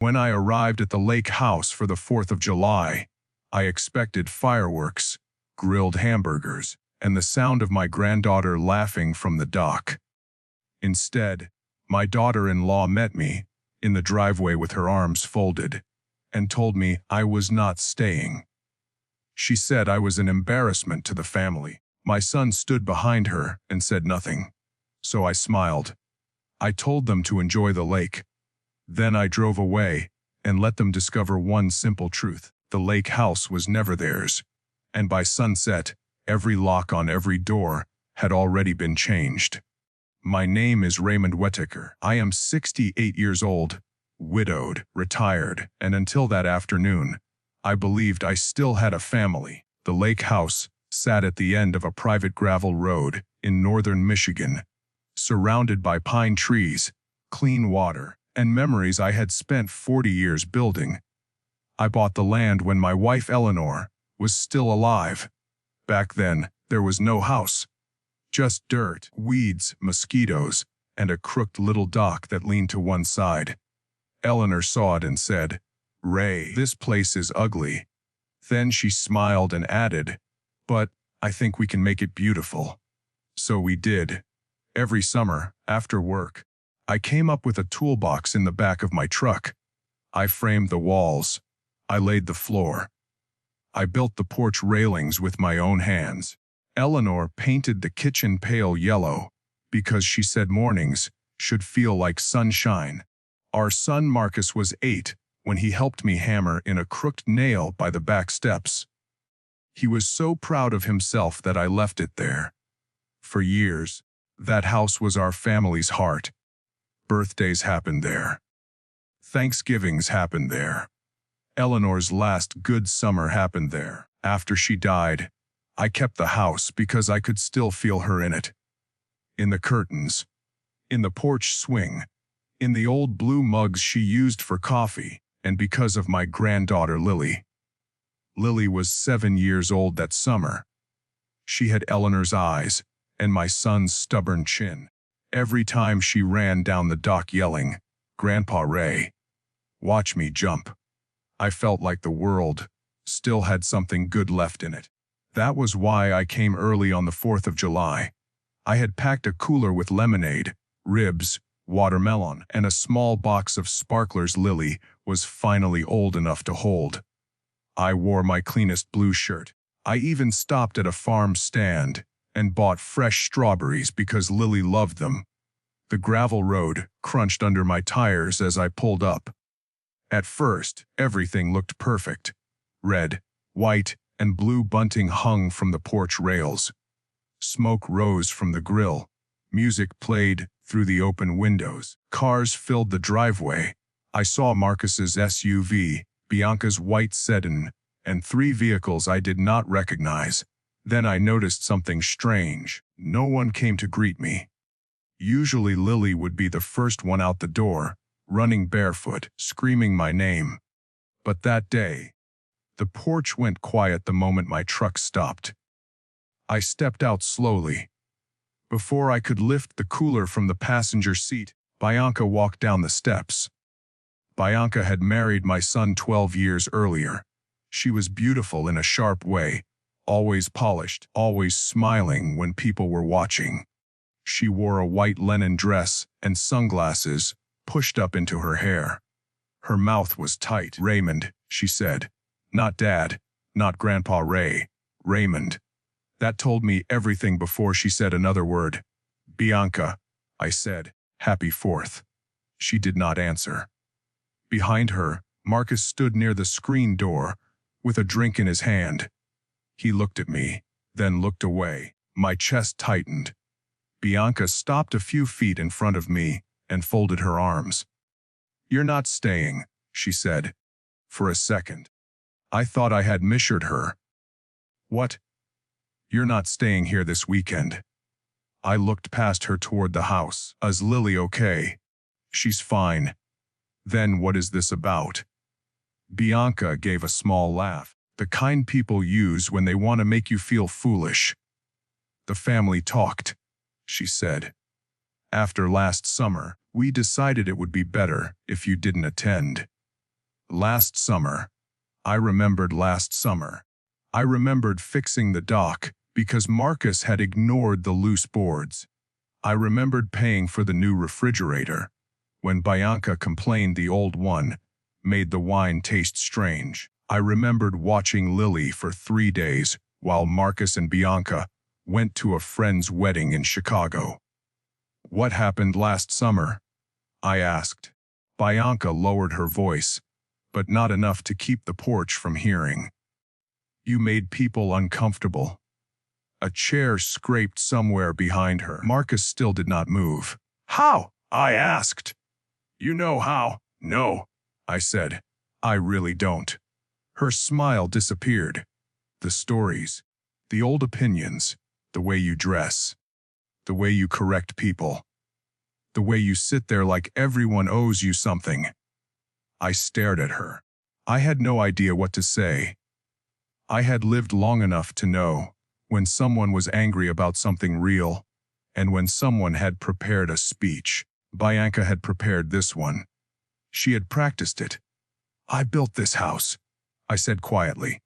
When I arrived at the lake house for the 4th of July, I expected fireworks, grilled hamburgers, and the sound of my granddaughter laughing from the dock. Instead, my daughter-in-law met me in the driveway with her arms folded and told me I was not staying. She said I was an embarrassment to the family. My son stood behind her and said nothing, so I smiled. I told them to enjoy the lake. Then I drove away and let them discover one simple truth. The lake house was never theirs, and by sunset, every lock on every door had already been changed. My name is Raymond Whittaker. I am 68 years old, widowed, retired, and until that afternoon, I believed I still had a family. The lake house sat at the end of a private gravel road in northern Michigan, surrounded by pine trees, clean water, and memories I had spent 40 years building. I bought the land when my wife Eleanor was still alive. Back then, there was no house. Just dirt, weeds, mosquitoes, and a crooked little dock that leaned to one side. Eleanor saw it and said, "Ray, this place is ugly." Then she smiled and added, "But I think we can make it beautiful." So we did. Every summer, after work, I came up with a toolbox in the back of my truck. I framed the walls. I laid the floor. I built the porch railings with my own hands. Eleanor painted the kitchen pale yellow because she said mornings should feel like sunshine. Our son Marcus was 8 when he helped me hammer in a crooked nail by the back steps. He was so proud of himself that I left it there. For years, that house was our family's heart. Birthdays happened there. Thanksgivings happened there. Eleanor's last good summer happened there. After she died, I kept the house because I could still feel her in it. In the curtains, in the porch swing, in the old blue mugs she used for coffee, and because of my granddaughter Lily. Lily was 7 years old that summer. She had Eleanor's eyes and my son's stubborn chin. Every time she ran down the dock yelling, "Grandpa Ray, watch me jump," I felt like the world still had something good left in it. That was why I came early on the 4th of July. I had packed a cooler with lemonade, ribs, watermelon, and a small box of sparklers Lily was finally old enough to hold. I wore my cleanest blue shirt. I even stopped at a farm stand and bought fresh strawberries because Lily loved them. The gravel road crunched under my tires as I pulled up. At first, everything looked perfect. Red, white, and blue bunting hung from the porch rails. Smoke rose from the grill. Music played through the open windows. Cars filled the driveway. I saw Marcus's SUV, Bianca's white sedan, and 3 vehicles I did not recognize. Then I noticed something strange. No one came to greet me. Usually Lily would be the first one out the door, running barefoot, screaming my name. But that day, the porch went quiet the moment my truck stopped. I stepped out slowly. Before I could lift the cooler from the passenger seat, Bianca walked down the steps. Bianca had married my son 12 years earlier. She was beautiful in a sharp way, always polished, always smiling when people were watching. She wore a white linen dress and sunglasses pushed up into her hair. Her mouth was tight. "Raymond," she said. Not Dad, not Grandpa Ray, Raymond. That told me everything before she said another word. "Bianca," I said, "Happy 4th." She did not answer. Behind her, Marcus stood near the screen door with a drink in his hand. He looked at me, then looked away. My chest tightened. Bianca stopped a few feet in front of me and folded her arms. "You're not staying," she said. For a second, I thought I had misheard her. "What? You're not staying here this weekend?" I looked past her toward the house. "Is Lily okay?" "She's fine." "Then what is this about?" Bianca gave a small laugh, the kind people use when they want to make you feel foolish. "The family talked," she said. "After last summer, we decided it would be better if you didn't attend." Last summer. I remembered last summer. I remembered fixing the dock because Marcus had ignored the loose boards. I remembered paying for the new refrigerator when Bianca complained the old one made the wine taste strange. I remembered watching Lily for 3 days while Marcus and Bianca went to a friend's wedding in Chicago. What happened last summer? I asked. Bianca lowered her voice, but not enough to keep the porch from hearing. You made people uncomfortable. A chair scraped somewhere behind her. Marcus still did not move. How? I asked. You know how? No, I said. I really don't. Her smile disappeared. The stories, the old opinions, the way you dress, the way you correct people, the way you sit there like everyone owes you something. I stared at her. I had no idea what to say. I had lived long enough to know when someone was angry about something real, and when someone had prepared a speech. Bianca had prepared this one. She had practiced it. I built this house, I said quietly.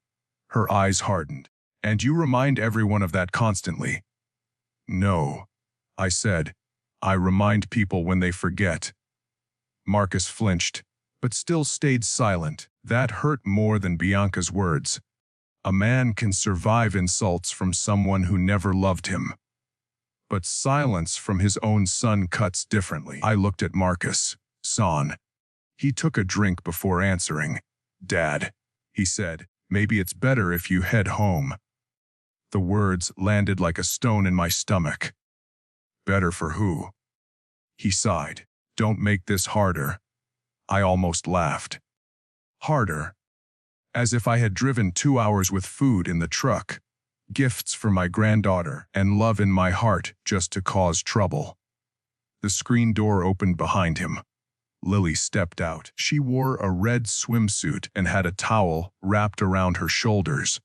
Her eyes hardened. And you remind everyone of that constantly. No, I said. I remind people when they forget. Marcus flinched, but still stayed silent. That hurt more than Bianca's words. A man can survive insults from someone who never loved him. But silence from his own son cuts differently. I looked at Marcus. Son. He took a drink before answering. Dad, he said, maybe it's better if you head home. The words landed like a stone in my stomach. Better for who? He sighed. Don't make this harder. I almost laughed. Harder? As if I had driven 2 hours with food in the truck, gifts for my granddaughter, and love in my heart just to cause trouble. The screen door opened behind him. Lily stepped out. She wore a red swimsuit and had a towel wrapped around her shoulders.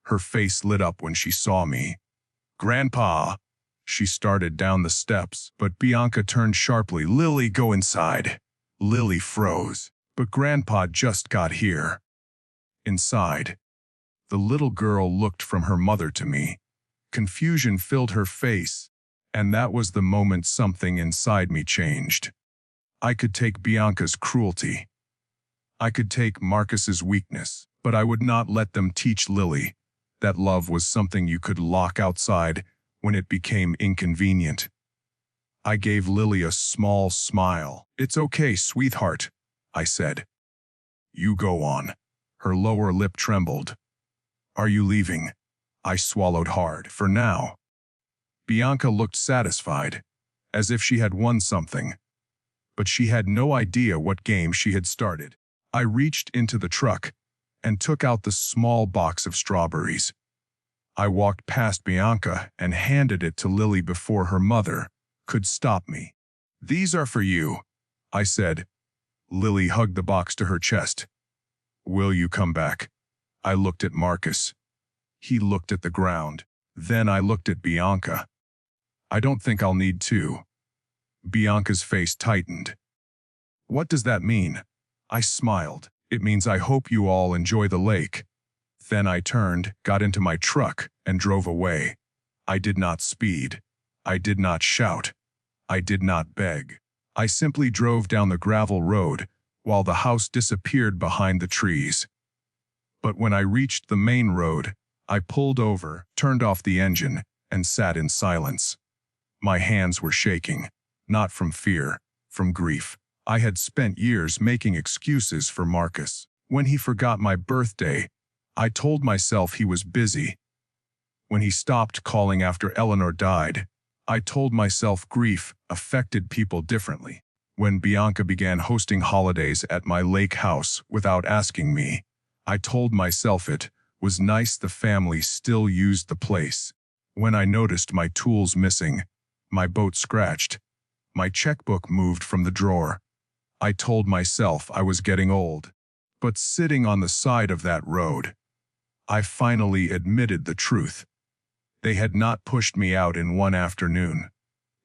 Her face lit up when she saw me. Grandpa! She started down the steps, but Bianca turned sharply. Lily, go inside. Lily froze. But Grandpa just got here. Inside. The little girl looked from her mother to me. Confusion filled her face, and that was the moment something inside me changed. I could take Bianca's cruelty. I could take Marcus's weakness, but I would not let them teach Lily that love was something you could lock outside when it became inconvenient. I gave Lily a small smile. It's okay, sweetheart, I said. You go on. Her lower lip trembled. Are you leaving? I swallowed hard. For now. Bianca looked satisfied, as if she had won something. But she had no idea what game she had started. I reached into the truck and took out the small box of strawberries. I walked past Bianca and handed it to Lily before her mother could stop me. These are for you, I said. Lily hugged the box to her chest. Will you come back? I looked at Marcus. He looked at the ground. Then I looked at Bianca. I don't think I'll need to. Bianca's face tightened. What does that mean? I smiled. It means I hope you all enjoy the lake. Then I turned, got into my truck, and drove away. I did not speed. I did not shout. I did not beg. I simply drove down the gravel road, while the house disappeared behind the trees. But when I reached the main road, I pulled over, turned off the engine, and sat in silence. My hands were shaking, not from fear, from grief. I had spent years making excuses for Marcus. When he forgot my birthday, I told myself he was busy. When he stopped calling after Eleanor died, I told myself grief affected people differently. When Bianca began hosting holidays at my lake house without asking me, I told myself it was nice the family still used the place. When I noticed my tools missing, my boat scratched, my checkbook moved from the drawer, I told myself I was getting old. But sitting on the side of that road, I finally admitted the truth. They had not pushed me out in one afternoon.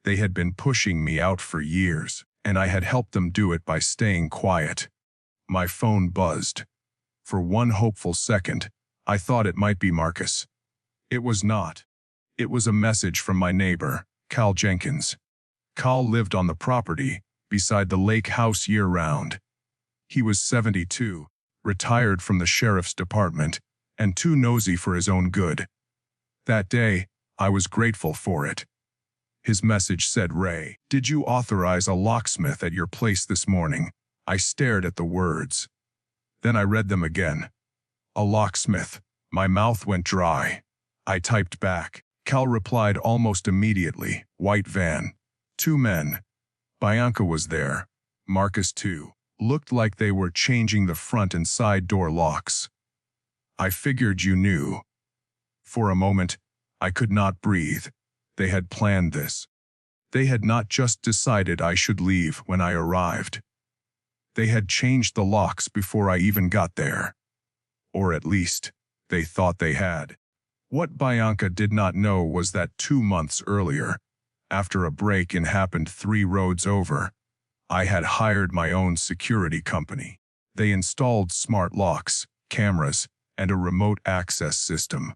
They had been pushing me out for years, and I had helped them do it by staying quiet. My phone buzzed. For one hopeful second, I thought it might be Marcus. It was not. It was a message from my neighbor, Cal Jenkins. Cal lived on the property, beside the lake house year-round. He was 72, retired from the sheriff's department, and too nosy for his own good. That day, I was grateful for it. His message said, "Ray, did you authorize a locksmith at your place this morning?" I stared at the words. Then I read them again. A locksmith. My mouth went dry. I typed back. Cal replied almost immediately. White van. 2 men. Bianca was there. Marcus too. Looked like they were changing the front and side door locks. I figured you knew. For a moment, I could not breathe. They had planned this. They had not just decided I should leave when I arrived. They had changed the locks before I even got there. Or at least, they thought they had. What Bianca did not know was that 2 months earlier, after a break-in happened 3 roads over, I had hired my own security company. They installed smart locks, cameras, and a remote access system.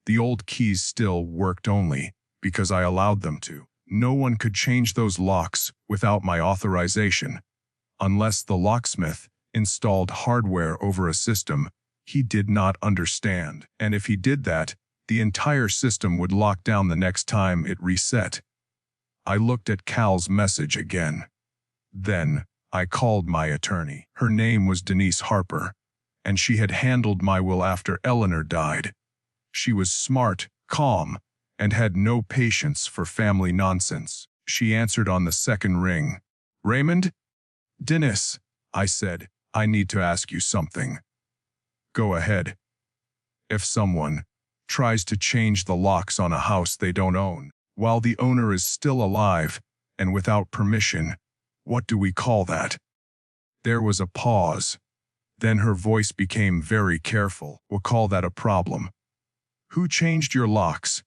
The old keys still worked only because I allowed them to. No one could change those locks without my authorization. Unless the locksmith installed hardware over a system he did not understand. And if he did that, the entire system would lock down the next time it reset. I looked at Cal's message again. Then, I called my attorney. Her name was Denise Harper, and she had handled my will after Eleanor died. She was smart, calm, and had no patience for family nonsense. She answered on the second ring. "Raymond?" "Dennis," I said, "I need to ask you something." "Go ahead." "If someone tries to change the locks on a house they don't own, while the owner is still alive and without permission, what do we call that?" There was a pause. Then her voice became very careful. "We'll call that a problem." "Who changed your locks?"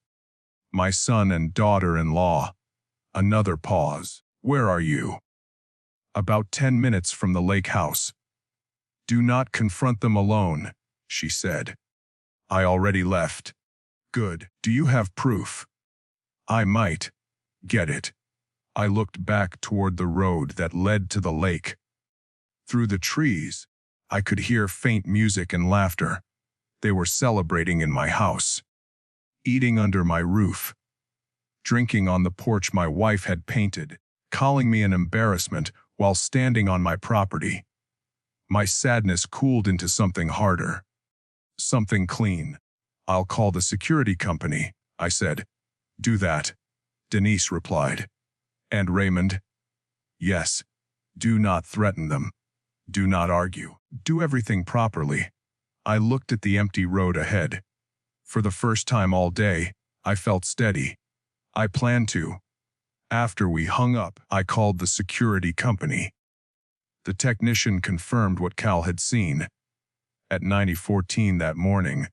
"My son and daughter-in-law." Another pause. "Where are you?" "About 10 minutes from the lake house." "Do not confront them alone," she said. "I already left." "Good. Do you have proof?" "I might get it." I looked back toward the road that led to the lake. Through the trees, I could hear faint music and laughter. They were celebrating in my house. Eating under my roof. Drinking on the porch my wife had painted, calling me an embarrassment while standing on my property. My sadness cooled into something harder. Something clean. "I'll call the security company," I said. "Do that," Denise replied. "And Raymond?" "Yes. Do not threaten them. Do not argue. Do everything properly." I looked at the empty road ahead. For the first time all day, I felt steady. I planned to. After we hung up, I called the security company. The technician confirmed what Cal had seen. At 9014 that morning,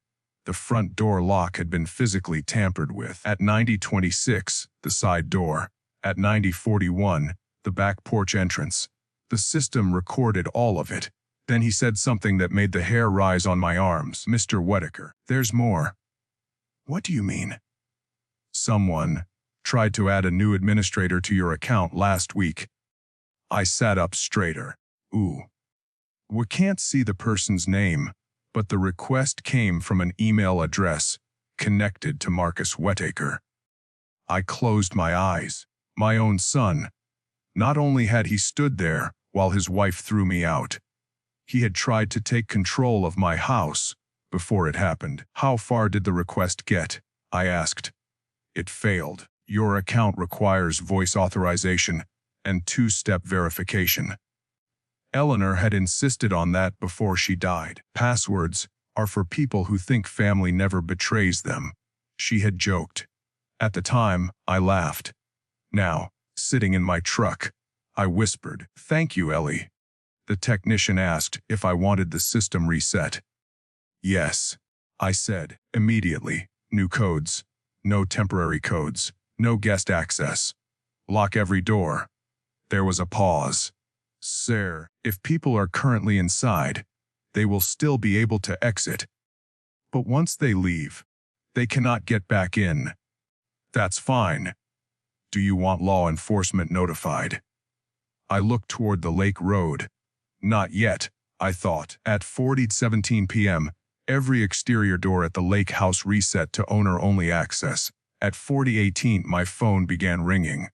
the front door lock had been physically tampered with. At 9026, the side door. At 9041, the back porch entrance. The system recorded all of it. Then he said something that made the hair rise on my arms. "Mr. Whitaker, there's more." "What do you mean?" "Someone tried to add a new administrator to your account last week." I sat up straighter. "Ooh. We can't see the person's name, but the request came from an email address connected to Marcus Whitaker." I closed my eyes. My own son. Not only had he stood there while his wife threw me out, he had tried to take control of my house before it happened. "How far did the request get?" I asked. "It failed. Your account requires voice authorization and 2-step verification." Eleanor had insisted on that before she died. "Passwords are for people who think family never betrays them," she had joked. At the time, I laughed. Now, sitting in my truck, I whispered, "Thank you, Ellie." The technician asked if I wanted the system reset. "Yes," I said, immediately. "New codes. No temporary codes. No guest access. Lock every door." There was a pause. Sir, if people are currently inside, they will still be able to exit. But once they leave, they cannot get back in. That's fine. Do you want law enforcement notified? I looked toward the lake road. Not yet, I thought. At 4:17 p.m., every exterior door at the lake house reset to owner-only access. At 4:18, my phone began ringing.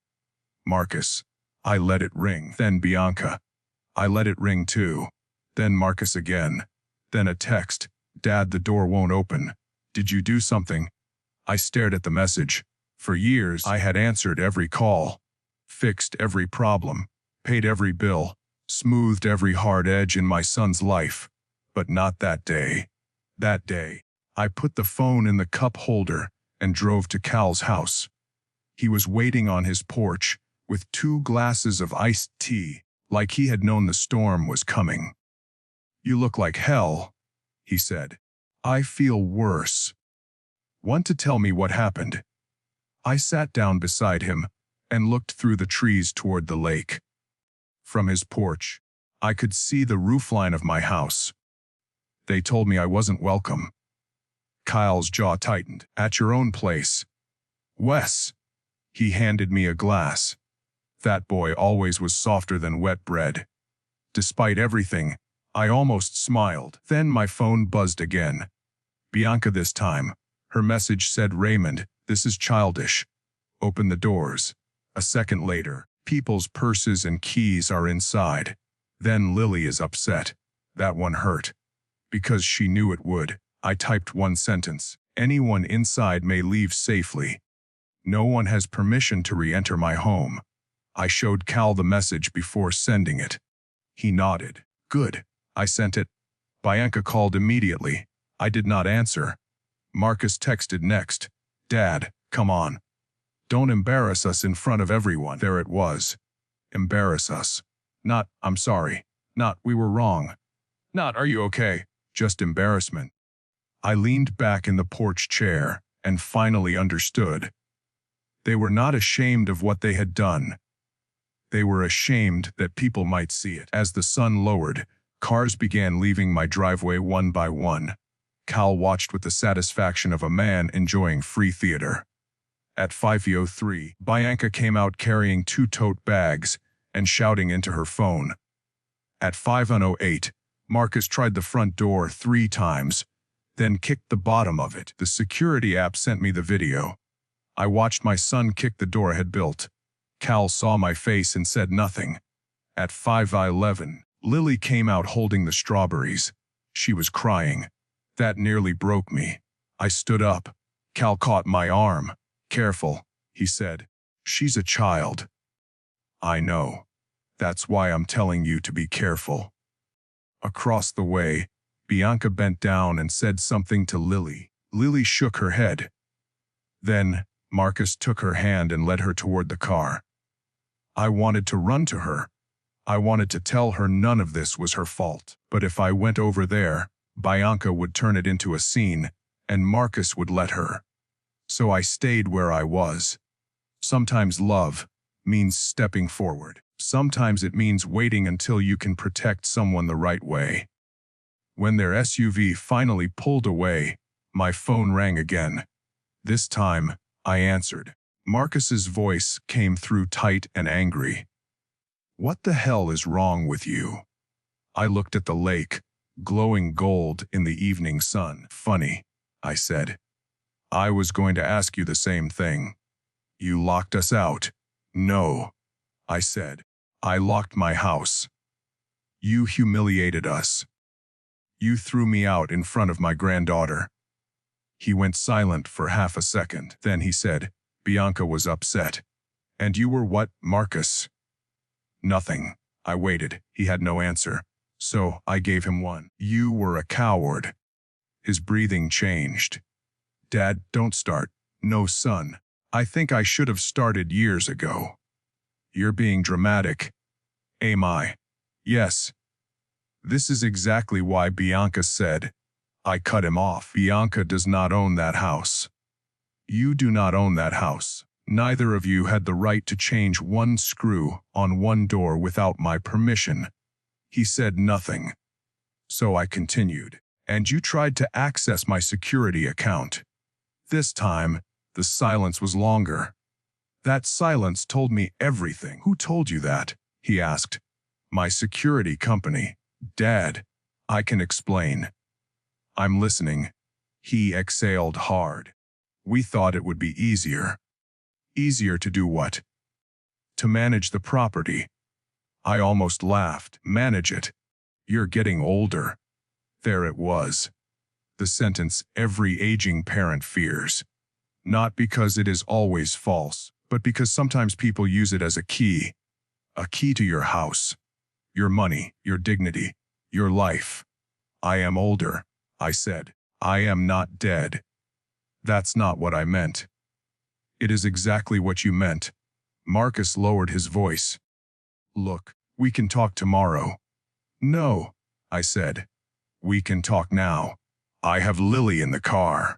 Marcus. I let it ring. Then Bianca. I let it ring too. Then Marcus again. Then a text. Dad, the door won't open. Did you do something? I stared at the message. For years, I had answered every call, fixed every problem, paid every bill, smoothed every hard edge in my son's life. But not that day. That day, I put the phone in the cup holder and drove to Cal's house. He was waiting on his porch with 2 glasses of iced tea, like he had known the storm was coming. You look like hell, he said. I feel worse. Want to tell me what happened? I sat down beside him and looked through the trees toward the lake. From his porch, I could see the roofline of my house. They told me I wasn't welcome. Kyle's jaw tightened. At your own place. Wes. He handed me a glass. That boy always was softer than wet bread. Despite everything, I almost smiled. Then my phone buzzed again. Bianca this time. Her message said, Raymond, this is childish. Open the doors. A second later, people's purses and keys are inside. Then Lily is upset. That one hurt. Because she knew it would. I typed one sentence. Anyone inside may leave safely. No one has permission to re-enter my home. I showed Cal the message before sending it. He nodded. Good. I sent it. Bianca called immediately. I did not answer. Marcus texted next. Dad, come on. Don't embarrass us in front of everyone. There it was. Embarrass us. Not, I'm sorry. Not, we were wrong. Not, are you okay? Just embarrassment. I leaned back in the porch chair and finally understood. They were not ashamed of what they had done. They were ashamed that people might see it. As the sun lowered, cars began leaving my driveway one by one. Cal watched with the satisfaction of a man enjoying free theater. At 5:03, Bianca came out carrying 2 tote bags and shouting into her phone. At 5:08, Marcus tried the front door 3 times, then kicked the bottom of it. The security app sent me the video. I watched my son kick the door I had built. Cal saw my face and said nothing. At 5:11, Lily came out holding the strawberries. She was crying. That nearly broke me. I stood up. Cal caught my arm. Careful, he said. She's a child. I know. That's why I'm telling you to be careful. Across the way, Bianca bent down and said something to Lily. Lily shook her head. Then, Marcus took her hand and led her toward the car. I wanted to run to her. I wanted to tell her none of this was her fault. But if I went over there, Bianca would turn it into a scene, and Marcus would let her. So I stayed where I was. Sometimes love means stepping forward. Sometimes it means waiting until you can protect someone the right way. When their SUV finally pulled away, my phone rang again. This time, I answered. Marcus's voice came through tight and angry. What the hell is wrong with you? I looked at the lake, glowing gold in the evening sun. Funny, I said. I was going to ask you the same thing. You locked us out. No, I said. I locked my house. You humiliated us. You threw me out in front of my granddaughter. He went silent for half a second. Then he said, Bianca was upset. And you were what, Marcus? Nothing. I waited. He had no answer. So I gave him one. You were a coward. His breathing changed. Dad, don't start. No, son. I think I should have started years ago. You're being dramatic. Am I? Yes. This is exactly why Bianca said. I cut him off. Bianca does not own that house. You do not own that house. Neither of you had the right to change one screw on one door without my permission. He said nothing. So I continued. And you tried to access my security account. This time, the silence was longer. That silence told me everything. Who told you that? He asked. My security company. Dad. I can explain. I'm listening. He exhaled hard. We thought it would be easier. Easier to do what? To manage the property. I almost laughed. Manage it. You're getting older. There it was. The sentence every aging parent fears. Not because it is always false, but because sometimes people use it as a key. A key to your house, your money, your dignity, your life. I am older, I said. I am not dead. That's not what I meant. It is exactly what you meant. Marcus lowered his voice. Look, we can talk tomorrow. No, I said. We can talk now. I have Lily in the car.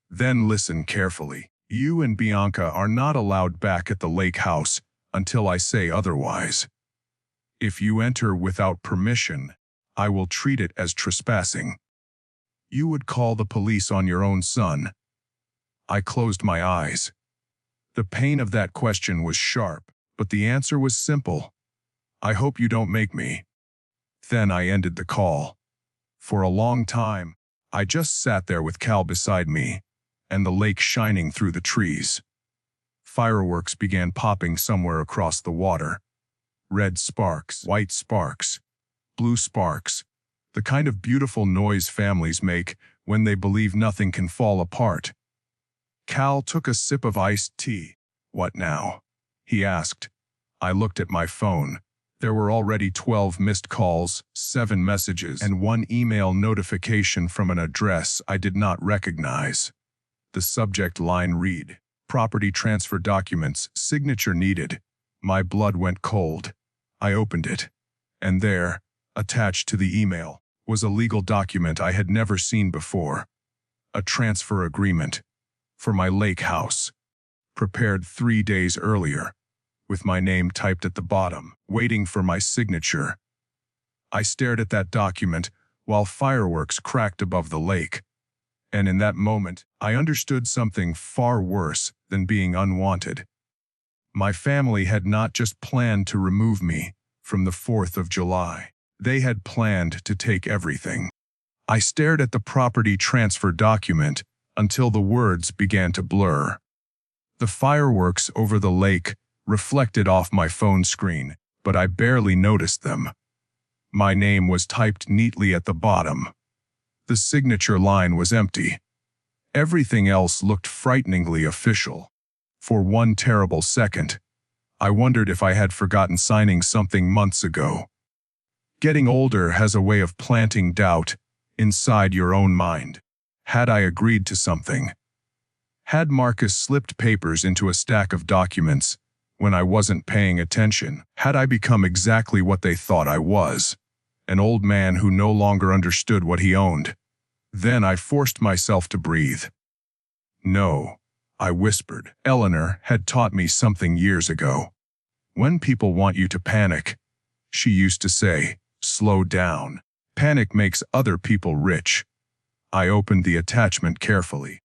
Then listen carefully. You and Bianca are not allowed back at the lake house until I say otherwise. If you enter without permission, I will treat it as trespassing. You would call the police on your own son. I closed my eyes. The pain of that question was sharp, but the answer was simple. I hope you don't make me. Then I ended the call. For a long time, I just sat there with Cal beside me, and the lake shining through the trees. Fireworks began popping somewhere across the water. Red sparks, white sparks, blue sparks, the kind of beautiful noise families make when they believe nothing can fall apart. Cal took a sip of iced tea. What now? He asked. I looked at my phone. There were already 12 missed calls, 7 messages, and 1 email notification from an address I did not recognize. The subject line read, Property transfer documents, signature needed. My blood went cold. I opened it. And there, attached to the email, was a legal document I had never seen before. A transfer agreement. For my lake house. Prepared 3 days earlier. With my name typed at the bottom, waiting for my signature. I stared at that document while fireworks cracked above the lake. And in that moment, I understood something far worse than being unwanted. My family had not just planned to remove me from the 4th of July. They had planned to take everything. I stared at the property transfer document until the words began to blur. The fireworks over the lake reflected off my phone screen, but I barely noticed them. My name was typed neatly at the bottom. The signature line was empty. Everything else looked frighteningly official. For one terrible second, I wondered if I had forgotten signing something months ago. Getting older has a way of planting doubt inside your own mind. Had I agreed to something? Had Marcus slipped papers into a stack of documents when I wasn't paying attention? Had I become exactly what they thought I was? An old man who no longer understood what he owned? Then I forced myself to breathe. No, I whispered. Eleanor had taught me something years ago. When people want you to panic, she used to say, slow down. Panic makes other people rich. I opened the attachment carefully.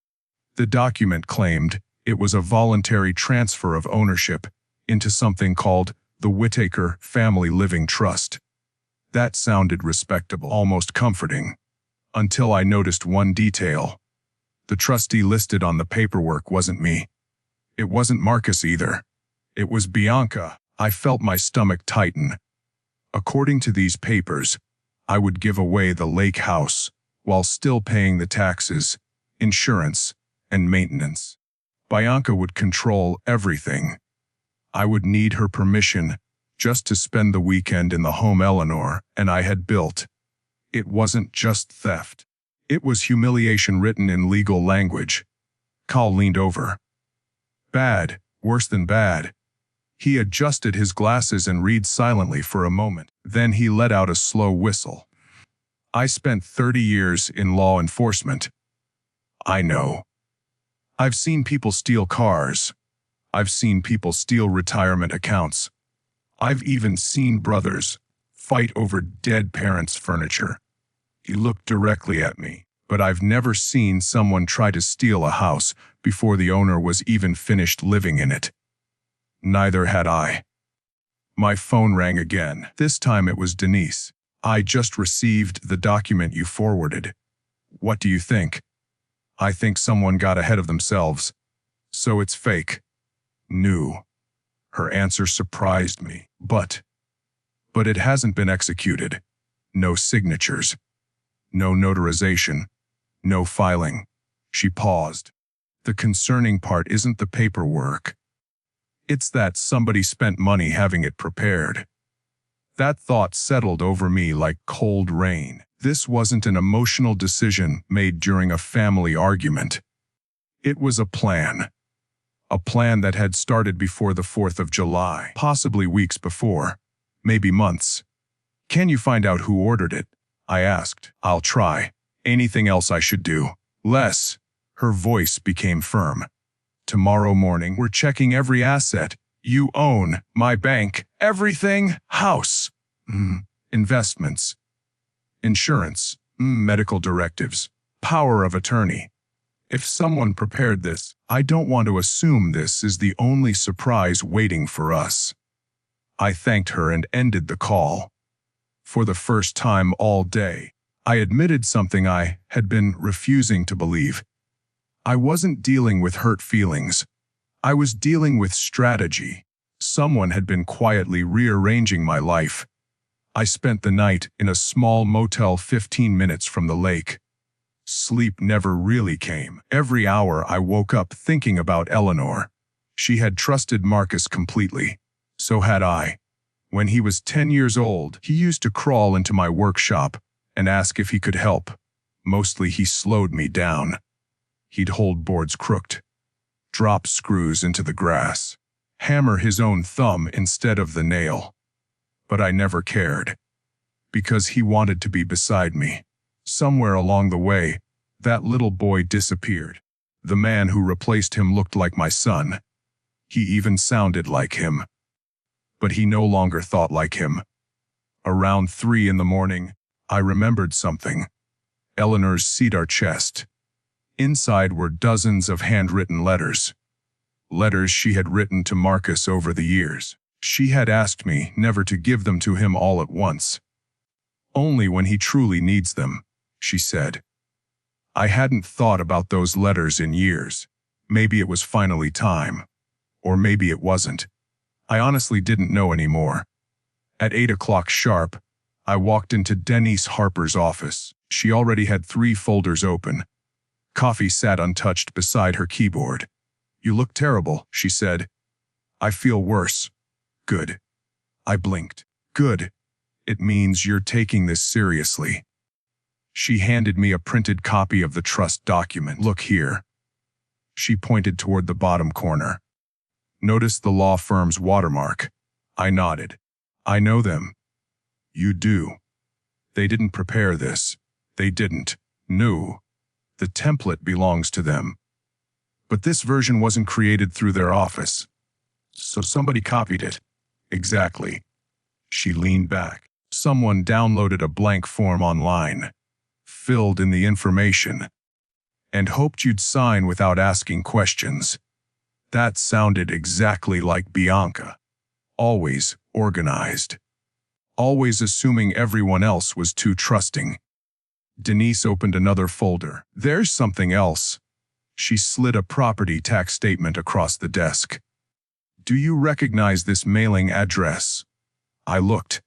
The document claimed it was a voluntary transfer of ownership into something called the Whittaker Family Living Trust. That sounded respectable, almost comforting, until I noticed one detail. The trustee listed on the paperwork wasn't me. It wasn't Marcus either. It was Bianca. I felt my stomach tighten. According to these papers, I would give away the lake house while still paying the taxes, insurance, and maintenance. Bianca would control everything. I would need her permission just to spend the weekend in the home Eleanor and I had built. It wasn't just theft. It was humiliation written in legal language. Cal leaned over. Bad, worse than bad. He adjusted his glasses and read silently for a moment. Then he let out a slow whistle. I spent 30 years in law enforcement. I know. I've seen people steal cars. I've seen people steal retirement accounts. I've even seen brothers fight over dead parents' furniture. He looked directly at me, but I've never seen someone try to steal a house before the owner was even finished living in it. Neither had I. My phone rang again. This time it was Denise. I just received the document you forwarded. What do you think? I think someone got ahead of themselves. So it's fake. New. Her answer surprised me. But it hasn't been executed. No signatures. No notarization. No filing. She paused. The concerning part isn't the paperwork. It's that somebody spent money having it prepared. That thought settled over me like cold rain. This wasn't an emotional decision made during a family argument. It was a plan. A plan that had started before the 4th of July, possibly weeks before, maybe months. Can you find out who ordered it? I asked. I'll try. Anything else I should do? Les. Her voice became firm. Tomorrow morning, we're checking every asset you own, my bank, everything, house, investments, insurance, medical directives, power of attorney. If someone prepared this, I don't want to assume this is the only surprise waiting for us. I thanked her and ended the call. For the first time all day, I admitted something I had been refusing to believe. I wasn't dealing with hurt feelings. I was dealing with strategy. Someone had been quietly rearranging my life. I spent the night in a small motel 15 minutes from the lake. Sleep never really came. Every hour I woke up thinking about Eleanor. She had trusted Marcus completely. So had I. When he was 10 years old, he used to crawl into my workshop and ask if he could help. Mostly he slowed me down. He'd hold boards crooked, drop screws into the grass, hammer his own thumb instead of the nail. But I never cared, because he wanted to be beside me. Somewhere along the way, that little boy disappeared. The man who replaced him looked like my son. He even sounded like him. But he no longer thought like him. Around 3 in the morning, I remembered something. Eleanor's cedar chest. Inside were dozens of handwritten letters. Letters she had written to Marcus over the years. She had asked me never to give them to him all at once. Only when he truly needs them, she said. I hadn't thought about those letters in years. Maybe it was finally time. Or maybe it wasn't. I honestly didn't know anymore. At 8 o'clock sharp, I walked into Denise Harper's office. She already had 3 folders open. Coffee sat untouched beside her keyboard. You look terrible, she said. I feel worse. Good. I blinked. Good. It means you're taking this seriously. She handed me a printed copy of the trust document. Look here. She pointed toward the bottom corner. Notice the law firm's watermark. I nodded. I know them. You do. They didn't prepare this. They didn't. No. The template belongs to them. But this version wasn't created through their office. So somebody copied it. Exactly. She leaned back. Someone downloaded a blank form online, filled in the information, and hoped you'd sign without asking questions. That sounded exactly like Bianca. Always organized. Always assuming everyone else was too trusting. Denise opened another folder. There's something else. She slid a property tax statement across the desk. Do you recognize this mailing address? I looked.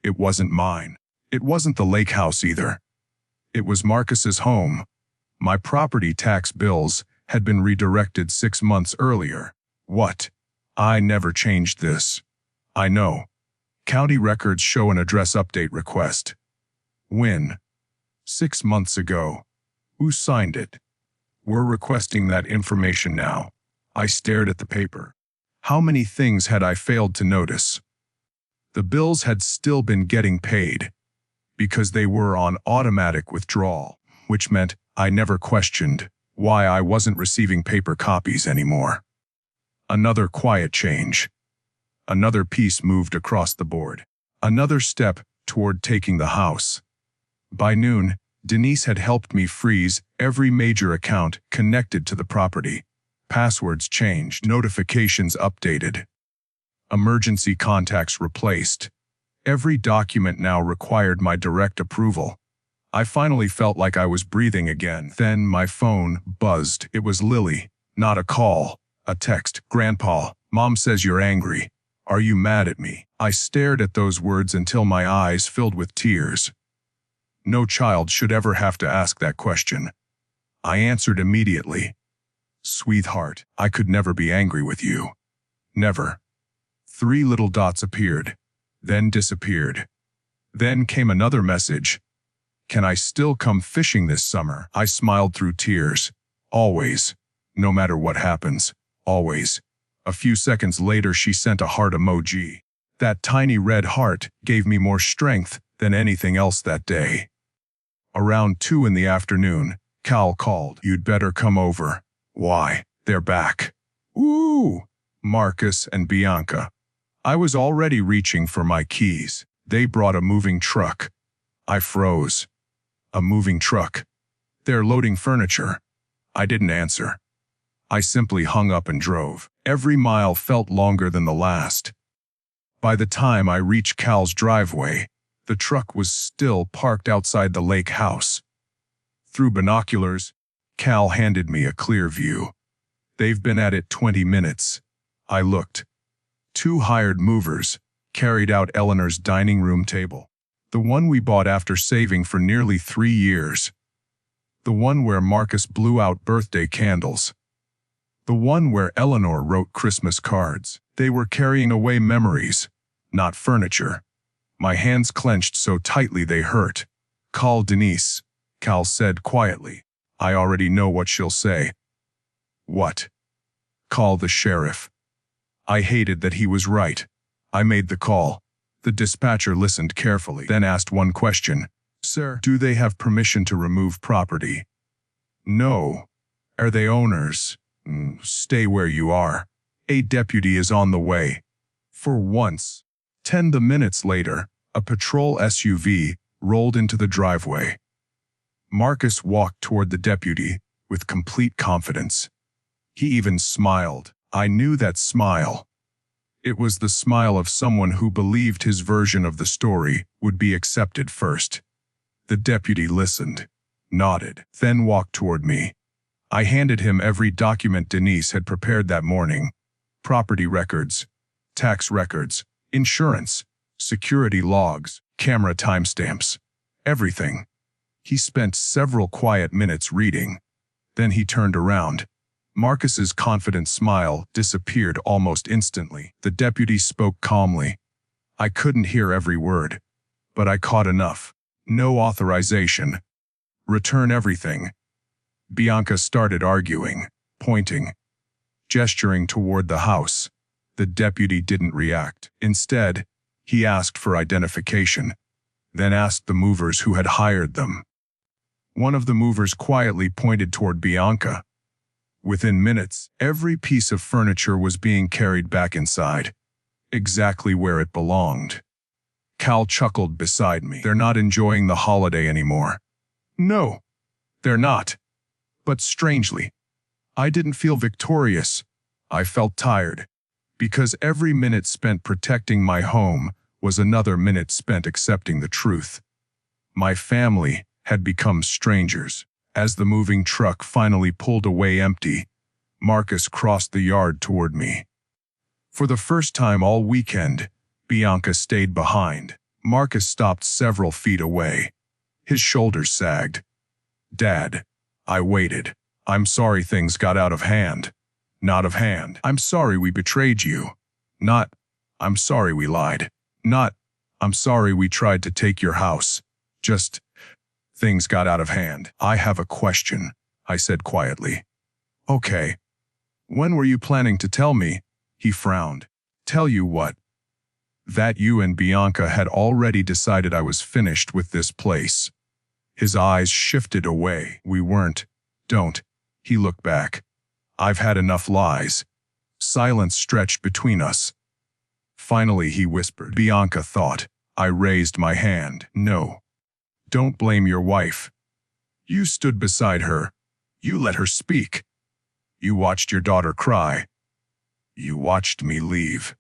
It wasn't mine. It wasn't the lake house either. It was Marcus's home. My property tax bills had been redirected 6 months earlier. What? I never changed this. I know. County records show an address update request. When? 6 months ago. Who signed it? We're requesting that information now. I stared at the paper. How many things had I failed to notice? The bills had still been getting paid, because they were on automatic withdrawal, which meant I never questioned why I wasn't receiving paper copies anymore. Another quiet change. Another piece moved across the board. Another step toward taking the house. By noon, Denise had helped me freeze every major account connected to the property. Passwords changed, notifications updated, emergency contacts replaced. Every document now required my direct approval. I finally felt like I was breathing again. Then my phone buzzed. It was Lily. Not a call, a text. "Grandpa, Mom says you're angry. Are you mad at me?" I stared at those words until my eyes filled with tears. No child should ever have to ask that question. I answered immediately. "Sweetheart, I could never be angry with you. Never." 3 little dots appeared, then disappeared. Then came another message. "Can I still come fishing this summer?" I smiled through tears. "Always. No matter what happens. Always." A few seconds later she sent a heart emoji. That tiny red heart gave me more strength than anything else that day. Around 2 in the afternoon, Cal called. "You'd better come over." "Why?" "They're back." "Ooh!" Marcus and Bianca. I was already reaching for my keys. They brought a moving truck. I froze. A moving truck. "They're loading furniture." I didn't answer. I simply hung up and drove. Every mile felt longer than the last. By the time I reached Cal's driveway, the truck was still parked outside the lake house. Through binoculars, Cal handed me a clear view. "They've been at it 20 minutes. I looked. 2 hired movers carried out Eleanor's dining room table. The one we bought after saving for nearly 3 years. The one where Marcus blew out birthday candles. The one where Eleanor wrote Christmas cards. They were carrying away memories, not furniture." My hands clenched so tightly they hurt. "Call Denise," Cal said quietly. "I already know what she'll say." "What?" "Call the sheriff." I hated that he was right. I made the call. The dispatcher listened carefully, then asked one question. "Sir, do they have permission to remove property?" "No." "Are they owners?" "Stay where you are. A deputy is on the way." For once. 10 minutes later, a patrol SUV rolled into the driveway. Marcus walked toward the deputy with complete confidence. He even smiled. I knew that smile. It was the smile of someone who believed his version of the story would be accepted first. The deputy listened, nodded, then walked toward me. I handed him every document Denise had prepared that morning. Property records, tax records, insurance, security logs, camera timestamps, everything. He spent several quiet minutes reading. Then he turned around. Marcus's confident smile disappeared almost instantly. The deputy spoke calmly. I couldn't hear every word, but I caught enough. "No authorization. Return everything." Bianca started arguing, pointing, gesturing toward the house. The deputy didn't react. Instead, he asked for identification, then asked the movers who had hired them. One of the movers quietly pointed toward Bianca. Within minutes, every piece of furniture was being carried back inside, exactly where it belonged. Cal chuckled beside me. "They're not enjoying the holiday anymore." "No, they're not." But strangely, I didn't feel victorious. I felt tired, because every minute spent protecting my home was another minute spent accepting the truth. My family had become strangers. As the moving truck finally pulled away empty, Marcus crossed the yard toward me. For the first time all weekend, Bianca stayed behind. Marcus stopped several feet away. His shoulders sagged. "Dad." I waited. "I'm sorry things got out of hand." "Not of hand." "I'm sorry we betrayed you." Not, "I'm sorry we lied." Not, "I'm sorry we tried to take your house." Just, "Things got out of hand." "I have a question," I said quietly. "Okay. When were you planning to tell me?" He frowned. "Tell you what?" "That you and Bianca had already decided I was finished with this place." His eyes shifted away. "We weren't." "Don't." He looked back. "I've had enough lies. Silence stretched between us. Finally, he whispered, "Bianca thought." I raised my hand. "No. Don't blame your wife. You stood beside her. You let her speak. You watched your daughter cry. You watched me leave.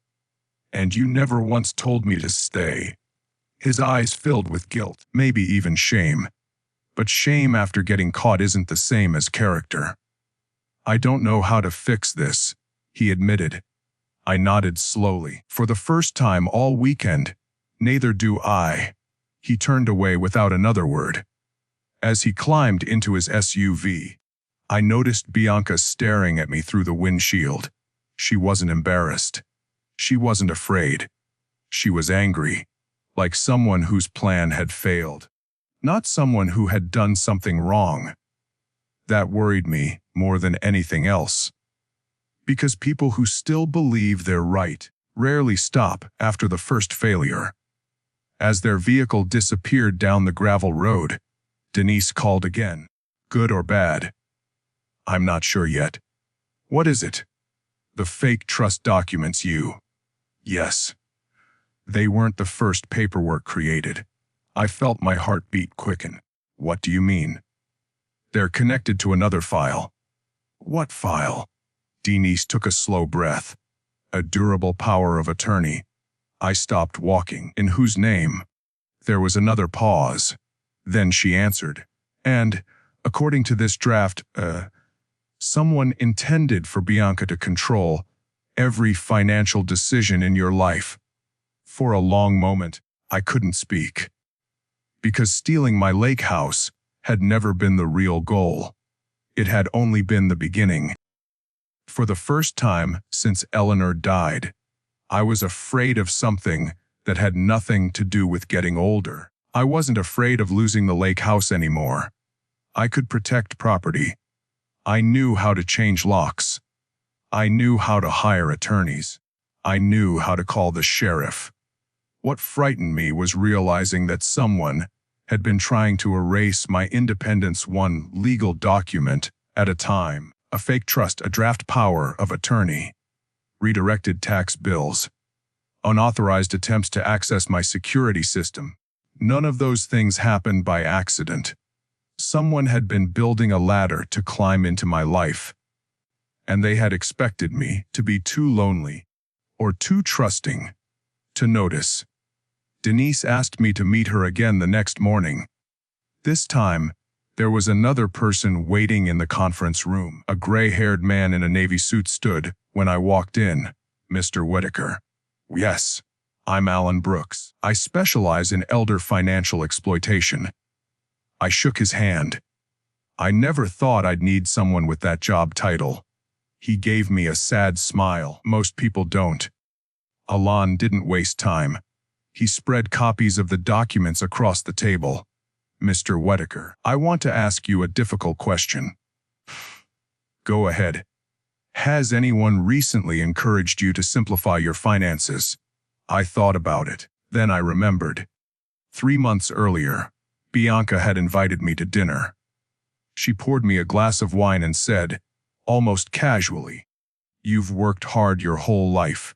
And you never once told me to stay." His eyes filled with guilt, maybe even shame. But shame after getting caught isn't the same as character. "I don't know how to fix this," he admitted. I nodded slowly. "For the first time all weekend, neither do I." He turned away without another word. As he climbed into his SUV, I noticed Bianca staring at me through the windshield. She wasn't embarrassed. She wasn't afraid. She was angry, like someone whose plan had failed, not someone who had done something wrong. That worried me more than anything else. Because people who still believe they're right rarely stop after the first failure. As their vehicle disappeared down the gravel road, Denise called again. "Good or bad?" "I'm not sure yet." "What is it?" "The fake trust documents you." "Yes." "They weren't the first paperwork created." I felt my heartbeat quicken. "What do you mean?" "They're connected to another file." "What file?" Denise took a slow breath. "A durable power of attorney." I stopped walking. "In whose name?" There was another pause. Then she answered. "And, according to this draft, someone intended for Bianca to control every financial decision in your life." For a long moment, I couldn't speak. Because stealing my lake house had never been the real goal. It had only been the beginning. For the first time since Eleanor died, I was afraid of something that had nothing to do with getting older. I wasn't afraid of losing the lake house anymore. I could protect property. I knew how to change locks. I knew how to hire attorneys. I knew how to call the sheriff. What frightened me was realizing that someone had been trying to erase my independence one legal document at a time. A fake trust, a draft power of attorney, redirected tax bills, unauthorized attempts to access my security system. None of those things happened by accident. Someone had been building a ladder to climb into my life, and they had expected me to be too lonely or too trusting to notice. Denise asked me to meet her again the next morning. This time, there was another person waiting in the conference room. A gray-haired man in a navy suit stood when I walked in. "Mr. Whitaker." "Yes, I'm Alan Brooks. I specialize in elder financial exploitation." I shook his hand. I never thought I'd need someone with that job title. He gave me a sad smile. "Most people don't." Alan didn't waste time. He spread copies of the documents across the table. "Mr. Whitaker, I want to ask you a difficult question." "Go ahead." "Has anyone recently encouraged you to simplify your finances?" I thought about it. Then I remembered. 3 months earlier, Bianca had invited me to dinner. She poured me a glass of wine and said, almost casually, "You've worked hard your whole life.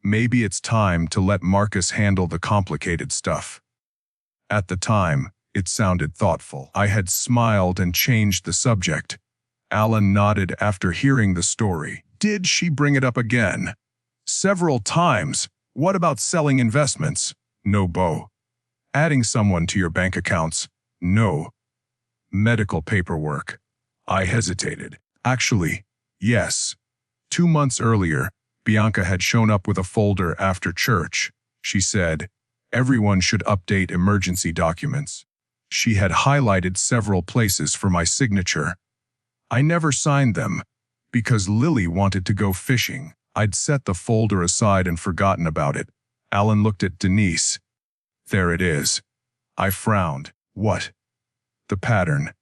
Maybe it's time to let Marcus handle the complicated stuff." At the time, it sounded thoughtful. I had smiled and changed the subject. Alan nodded after hearing the story. "Did she bring it up again?" "Several times." "What about selling investments?" "No, Bo." "Adding someone to your bank accounts?" "No." "Medical paperwork?" I hesitated. "Actually, yes." 2 months earlier, Bianca had shown up with a folder after church. She said, "Everyone should update emergency documents." She had highlighted several places for my signature. I never signed them, because Lily wanted to go fishing. I'd set the folder aside and forgotten about it. Alan looked at Denise. "There it is." I frowned. "What?" "The pattern."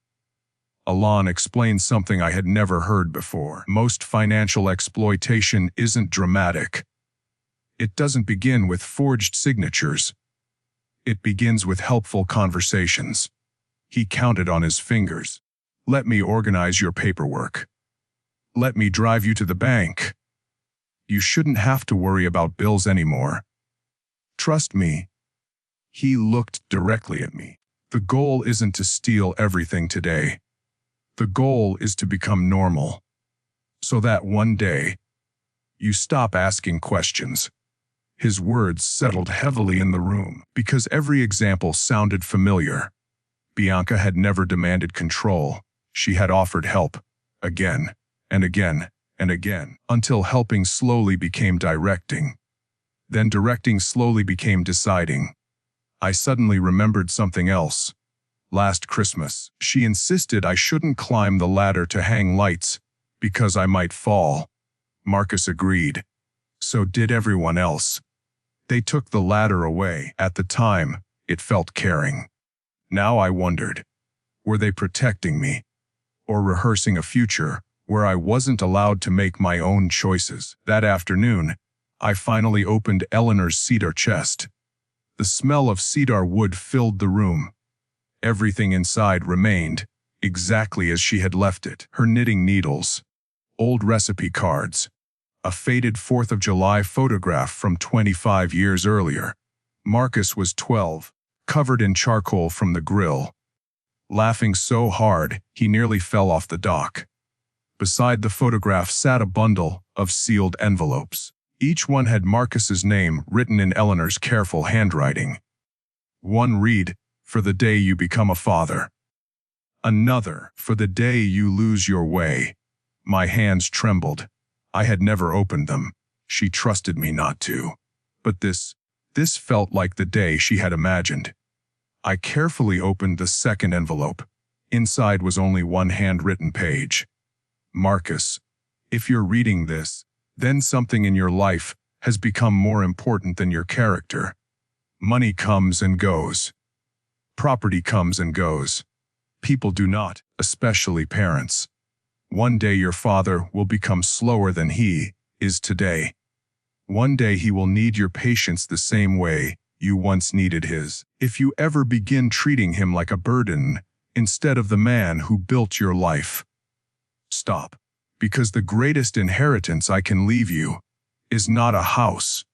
Alan explained something I had never heard before. Most financial exploitation isn't dramatic. It doesn't begin with forged signatures. It begins with helpful conversations. He counted on his fingers. "Let me organize your paperwork. Let me drive you to the bank. You shouldn't have to worry about bills anymore. Trust me." He looked directly at me. "The goal isn't to steal everything today. The goal is to become normal. So that one day, you stop asking questions." His words settled heavily in the room because every example sounded familiar. Bianca had never demanded control. She had offered help, again and again and again, until helping slowly became directing. Then directing slowly became deciding. I suddenly remembered something else. Last Christmas, she insisted I shouldn't climb the ladder to hang lights because I might fall. Marcus agreed. So did everyone else. They took the ladder away. At the time, it felt caring. Now I wondered, were they protecting me? Or rehearsing a future where I wasn't allowed to make my own choices? That afternoon, I finally opened Eleanor's cedar chest. The smell of cedar wood filled the room. Everything inside remained exactly as she had left it. Her knitting needles, old recipe cards, a faded 4th of July photograph from 25 years earlier. Marcus was 12, covered in charcoal from the grill, laughing so hard he nearly fell off the dock. Beside the photograph sat a bundle of sealed envelopes. Each one had Marcus's name written in Eleanor's careful handwriting. One read, "For the day you become a father." Another, "For the day you lose your way." My hands trembled. I had never opened them. She trusted me not to. But this felt like the day she had imagined. I carefully opened the second envelope. Inside was only one handwritten page. "Marcus, if you're reading this, then something in your life has become more important than your character. Money comes and goes. Property comes and goes. People do not, especially parents. One day your father will become slower than he is today. One day he will need your patience the same way you once needed his. If you ever begin treating him like a burden instead of the man who built your life, stop. Because the greatest inheritance I can leave you is not a house.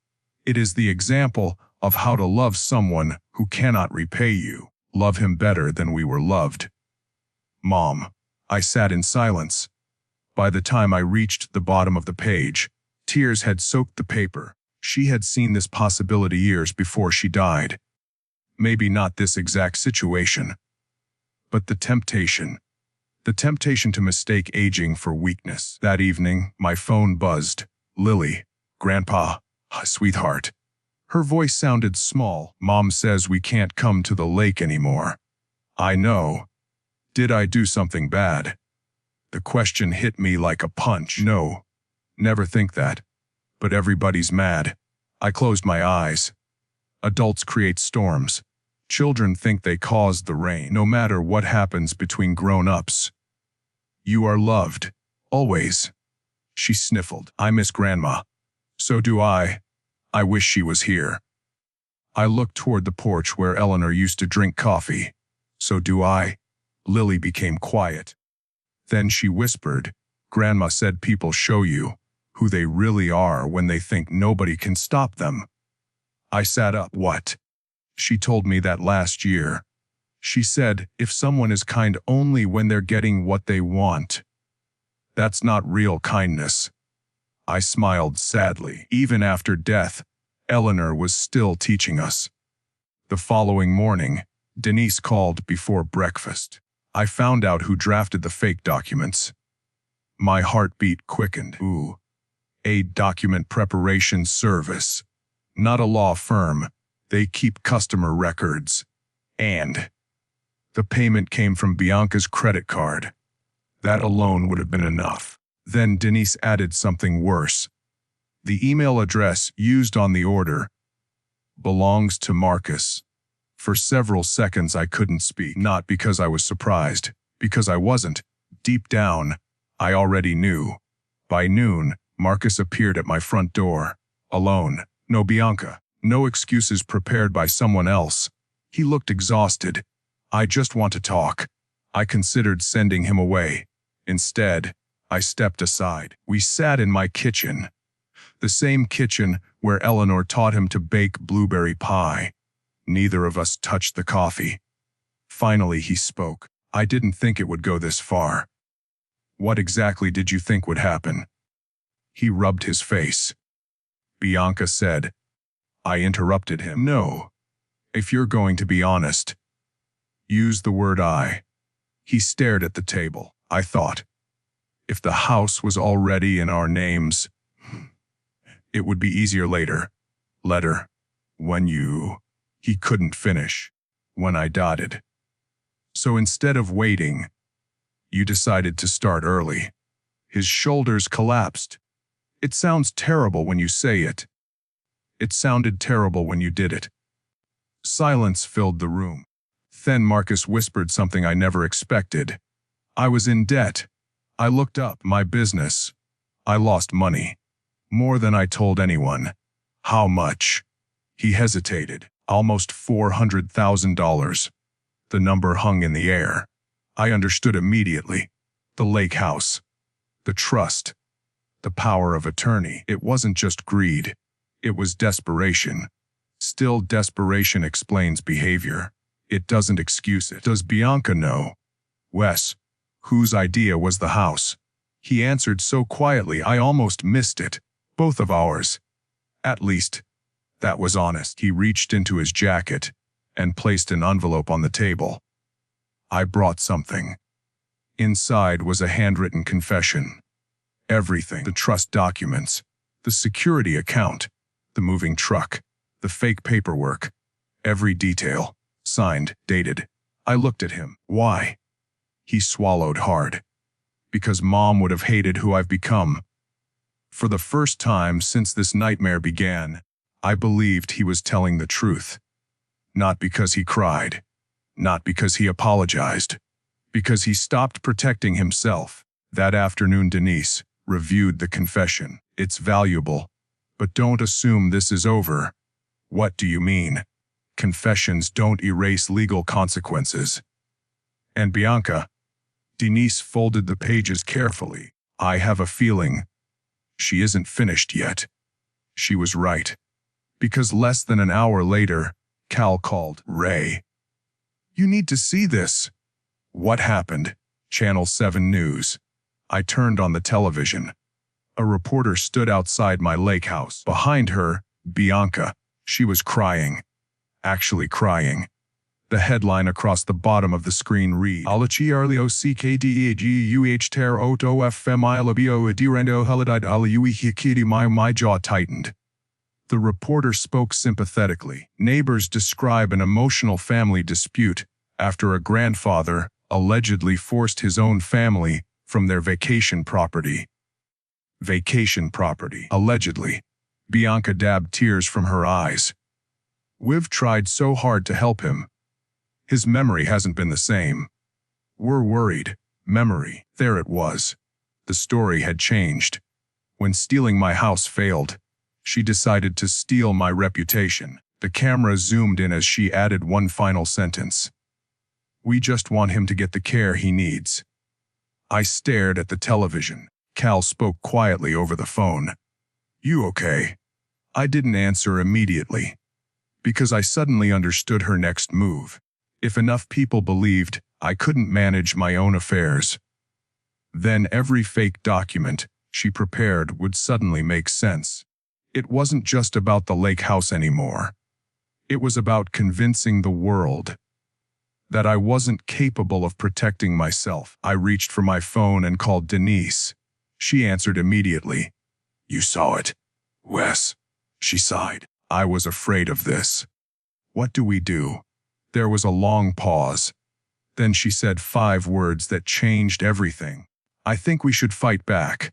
It is the example of how to love someone who cannot repay you. Love him better than we were loved." "Mom." I sat in silence. By the time I reached the bottom of the page, tears had soaked the paper. She had seen this possibility years before she died. Maybe not this exact situation, but the temptation to mistake aging for weakness. That evening, my phone buzzed. "Lily, Grandpa, sweetheart." Her voice sounded small. "Mom says we can't come to the lake anymore." "I know. Did I do something bad?" The question hit me like a punch. "No, never think that. But everybody's mad." I closed my eyes. Adults create storms. Children think they caused the rain. No matter what happens between grown-ups, you are loved, always. She sniffled. "I miss Grandma." "So do I. I wish she was here." I looked toward the porch where Eleanor used to drink coffee. "So do I." Lily became quiet. Then she whispered, "Grandma said people show you who they really are when they think nobody can stop them." I sat up. "What?" "She told me that last year. She said, if someone is kind only when they're getting what they want, that's not real kindness." I smiled sadly. Even after death, Eleanor was still teaching us. The following morning, Denise called before breakfast. I found out who drafted the fake documents. My heartbeat quickened. Ooh, a document preparation service. Not a law firm. They keep customer records. And the payment came from Bianca's credit card. That alone would have been enough. Then Denise added something worse. The email address used on the order belongs to Marcus. For several seconds I couldn't speak, not because I was surprised, because I wasn't. Deep down, I already knew. By noon, Marcus appeared at my front door, alone. No Bianca, no excuses prepared by someone else. He looked exhausted. "I just want to talk." I considered sending him away. Instead, I stepped aside. We sat in my kitchen. The same kitchen where Eleanor taught him to bake blueberry pie. Neither of us touched the coffee. Finally, he spoke. I didn't think it would go this far. What exactly did you think would happen? He rubbed his face. Bianca said. I interrupted him. No. If you're going to be honest, use the word I. He stared at the table. I thought, if the house was already in our names, it would be easier later. Later. When you... He couldn't finish. When I dotted. So instead of waiting, you decided to start early. His shoulders collapsed. It sounds terrible when you say it. It sounded terrible when you did it. Silence filled the room. Then Marcus whispered something I never expected. I was in debt. I looked up my business. I lost money. More than I told anyone. How much? He hesitated. Almost $400,000. The number hung in the air. I understood immediately. The lake house. The trust. The power of attorney. It wasn't just greed. It was desperation. Still, desperation explains behavior. It doesn't excuse it. Does Bianca know? Wes, whose idea was the house? He answered so quietly I almost missed it. Both of ours. At least, that was honest. He reached into his jacket and placed an envelope on the table. I brought something. Inside was a handwritten confession. Everything. The trust documents, the security account, the moving truck, the fake paperwork, every detail, signed, dated. I looked at him. Why? He swallowed hard. Because Mom would have hated who I've become. For the first time since this nightmare began, I believed he was telling the truth. Not because he cried. Not because he apologized. Because he stopped protecting himself. That afternoon, Denise reviewed the confession. It's valuable. But don't assume this is over. What do you mean? Confessions don't erase legal consequences. And Bianca? Denise folded the pages carefully. I have a feeling she isn't finished yet. She was right. Because less than an hour later, Cal called. Ray. You need to see this. What happened? Channel 7 News. I turned on the television. A reporter stood outside my lake house. Behind her, Bianca. She was crying. Actually crying. The headline across the bottom of the screen read, Alachiarlio CKDEAGUH ter oto femilabio adirendo halidide aliui hikidi. My jaw tightened. The reporter spoke sympathetically. Neighbors describe an emotional family dispute after a grandfather allegedly forced his own family from their vacation property. Vacation property. Allegedly. Bianca dabbed tears from her eyes. We've tried so hard to help him. His memory hasn't been the same. We're worried. Memory. There it was. The story had changed. When stealing my house failed, she decided to steal my reputation. The camera zoomed in as she added one final sentence. We just want him to get the care he needs. I stared at the television. Cal spoke quietly over the phone. You okay? I didn't answer immediately. Because I suddenly understood her next move. If enough people believed I couldn't manage my own affairs, then every fake document she prepared would suddenly make sense. It wasn't just about the lake house anymore. It was about convincing the world that I wasn't capable of protecting myself. I reached for my phone and called Denise. She answered immediately. You saw it, Wes. She sighed. I was afraid of this. What do we do? There was a long pause. Then she said 5 words that changed everything. I think we should fight back.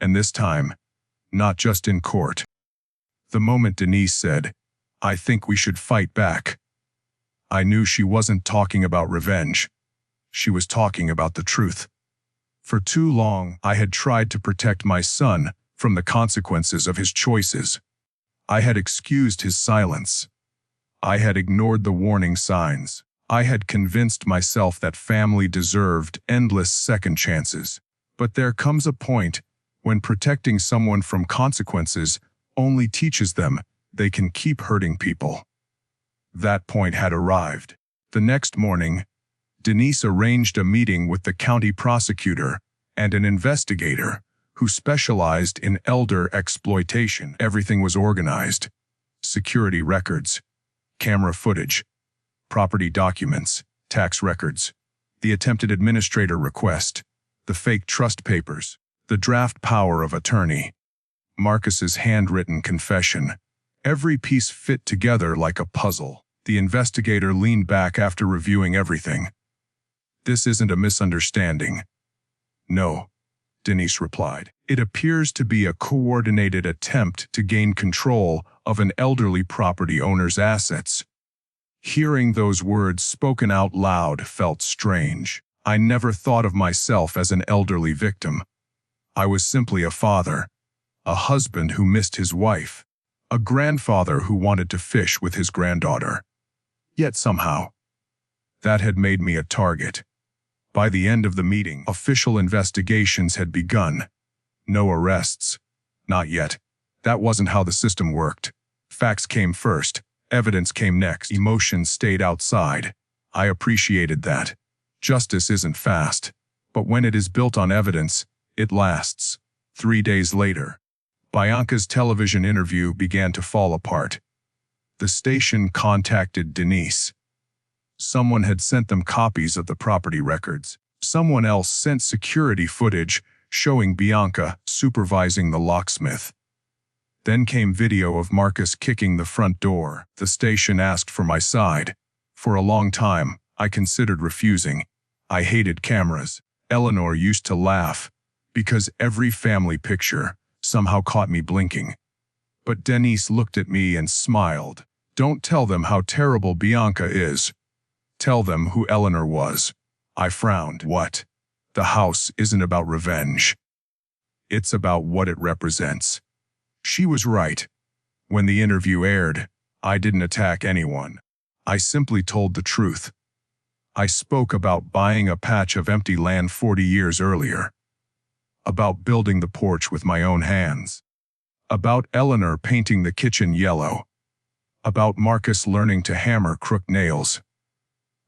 And this time, not just in court. The moment Denise said, I think we should fight back, I knew she wasn't talking about revenge. She was talking about the truth. For too long, I had tried to protect my son from the consequences of his choices. I had excused his silence. I had ignored the warning signs. I had convinced myself that family deserved endless second chances. But there comes a point when protecting someone from consequences only teaches them they can keep hurting people. That point had arrived. The next morning, Denise arranged a meeting with the county prosecutor and an investigator who specialized in elder exploitation. Everything was organized: security records, camera footage, property documents, tax records, the attempted administrator request, the fake trust papers, the draft power of attorney, Marcus's handwritten confession. Every piece fit together like a puzzle. The investigator leaned back after reviewing everything. "This isn't a misunderstanding." "No," Denise replied. "It appears to be a coordinated attempt to gain control of an elderly property owner's assets." Hearing those words spoken out loud felt strange. I never thought of myself as an elderly victim. I was simply a father, a husband who missed his wife, a grandfather who wanted to fish with his granddaughter. Yet somehow, that had made me a target. By the end of the meeting, official investigations had begun. No arrests. Not yet. That wasn't how the system worked. Facts came first, evidence came next. Emotions stayed outside. I appreciated that. Justice isn't fast, but when it is built on evidence, it lasts. 3 days later, Bianca's television interview began to fall apart. The station contacted Denise. Someone had sent them copies of the property records. Someone else sent security footage showing Bianca supervising the locksmith. Then came video of Marcus kicking the front door. The station asked for my side. For a long time, I considered refusing. I hated cameras. Eleanor used to laugh, because every family picture somehow caught me blinking. But Denise looked at me and smiled. "Don't tell them how terrible Bianca is. Tell them who Eleanor was." I frowned. "What? The house isn't about revenge. It's about what it represents." She was right. When the interview aired, I didn't attack anyone. I simply told the truth. I spoke about buying a patch of empty land 40 years earlier. About building the porch with my own hands. About Eleanor painting the kitchen yellow. About Marcus learning to hammer crook nails.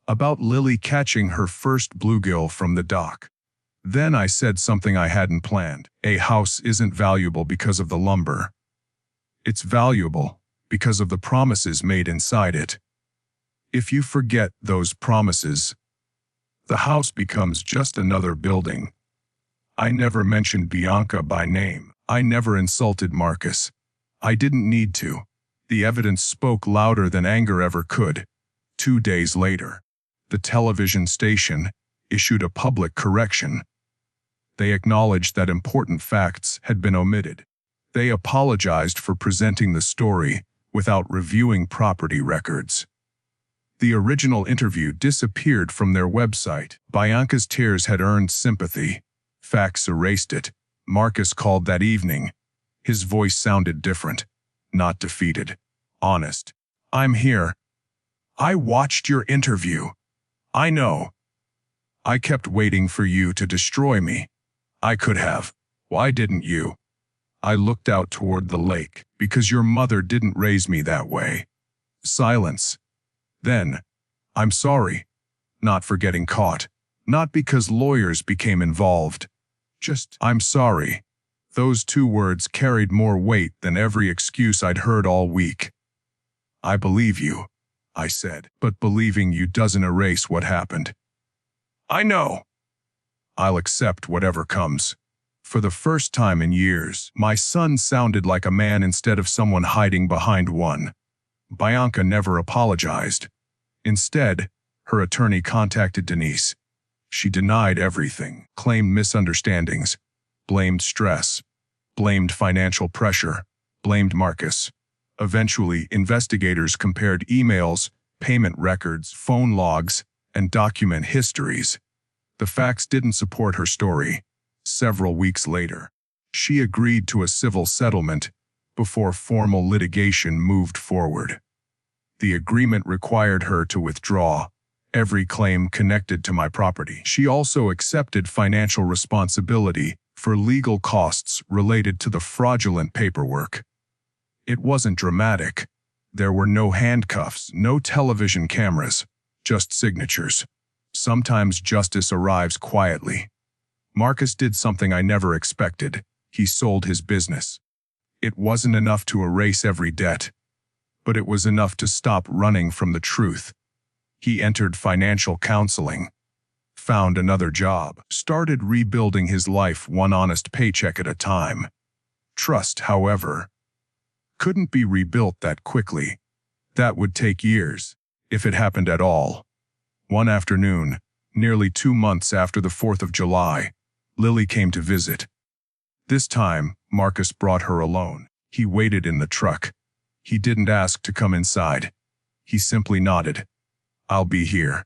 About Lily catching her first bluegill from the dock. Then I said something I hadn't planned. A house isn't valuable because of the lumber. It's valuable because of the promises made inside it. If you forget those promises, the house becomes just another building. I never mentioned Bianca by name. I never insulted Marcus. I didn't need to. The evidence spoke louder than anger ever could. 2 days later, the television station issued a public correction. They acknowledged that important facts had been omitted. They apologized for presenting the story without reviewing property records. The original interview disappeared from their website. Bianca's tears had earned sympathy. Facts erased it. Marcus called that evening. His voice sounded different. Not defeated. Honest. "I'm here. I watched your interview. I know. I kept waiting for you to destroy me. I could have. Why didn't you?" I looked out toward the lake. "Because your mother didn't raise me that way." Silence. Then, "I'm sorry. Not for getting caught. Not because lawyers became involved. Just, I'm sorry." Those 2 words carried more weight than every excuse I'd heard all week. "I believe you," I said, "but believing you doesn't erase what happened." "I know. I'll accept whatever comes." For the first time in years, my son sounded like a man instead of someone hiding behind one. Bianca never apologized. Instead, her attorney contacted Denise. She denied everything, claimed misunderstandings, blamed stress, blamed financial pressure, blamed Marcus. Eventually, investigators compared emails, payment records, phone logs, and document histories. The facts didn't support her story. Several weeks later, she agreed to a civil settlement before formal litigation moved forward. The agreement required her to withdraw every claim connected to my property. She also accepted financial responsibility for legal costs related to the fraudulent paperwork. It wasn't dramatic. There were no handcuffs, no television cameras, just signatures. Sometimes justice arrives quietly. Marcus did something I never expected. He sold his business. It wasn't enough to erase every debt, but it was enough to stop running from the truth. He entered financial counseling, found another job, started rebuilding his life one honest paycheck at a time. Trust, however, couldn't be rebuilt that quickly. That would take years, if it happened at all. One afternoon, nearly 2 months after the 4th of July, Lily came to visit. This time, Marcus brought her alone. He waited in the truck. He didn't ask to come inside. He simply nodded. "I'll be here."